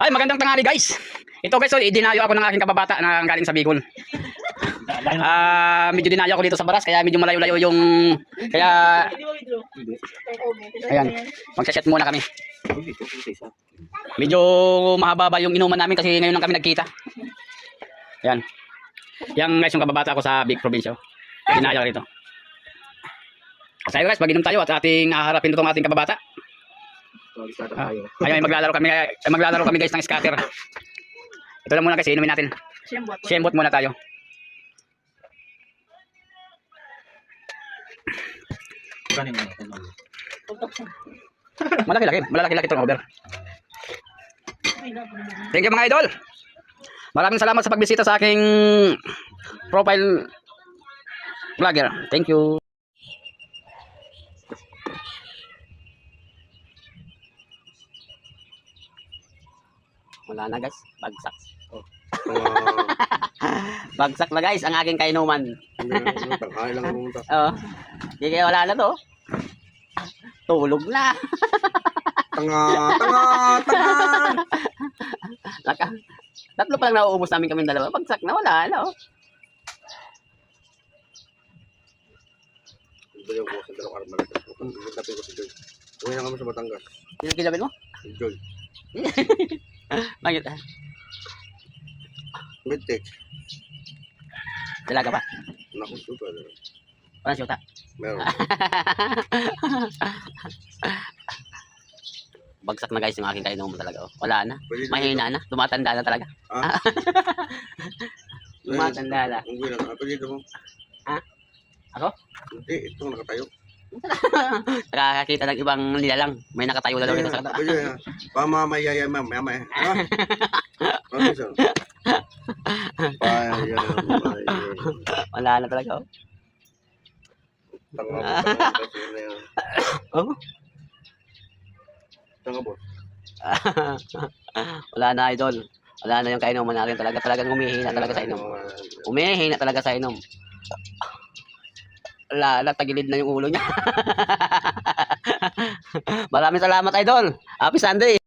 Ay, magandang tanghali guys. Ito guys, so, idinayo ako ng aking kababata na galing sa Bicol. Medyo dinayo ako dito sa Baras, kaya medyo malayo-layo yung... Kaya... Ayan, magsaset muna kami. Medyo mahaba yung inuman namin kasi ngayon lang kami nagkita. Ayan. Yang guys, yung kababata ako sa Big Provincia. Dinayo ako dito. Sayo guys, mag-inom tayo at ating haharapin itong ating kababata. Ayun, maglalaro kami guys ng scatter. Ito lang muna kasi inumin natin. Siyembot muna tayo. Malaki-laki itong over. Thank you mga idol. Maraming salamat sa pagbisita sa aking profile vlogger. Thank you. Wala na guys, bagsak. Oh. Bagsak na guys ang aking kainuman. Oo. Hindi wala na to. Tulog na. Tanga. Tatlo pa lang nauubos namin kami dalawa. Bagsak na, wala na. Oh. Ito yung bukas ng dalawang araw malagay. Tapos ko si Joy. Ngayon nga mo sa Batangas. Sino kinabit mo? Si Joy. Bakit? Midtek. Dalaga pa? Naku, super. Walang syuta? Meron. Bagsak na guys yung aking kainuman talaga. Oh. Wala na. Mahina na. Tumatanda na talaga. Ah? Tumatanda na. Ang gawin na. Apelido mo? Ha? Ako? Hindi, ito nakatayo. Nakakakita ng ibang nilalang. May nakatayo na daw dito sa kata. Apelido na. Pamamayaya ma'am. Mamaya. Ha? Ano siya? Wala na talaga. Oh. Tanga na yan. Oh? Tanga boss. Wala na idol. Wala na yung kainuman natin talaga. Talagang humihina talaga sa inom. Humihina talaga sa inom. Wala na, tagilid na yung ulo niya. Maraming salamat idol. Happy Sunday.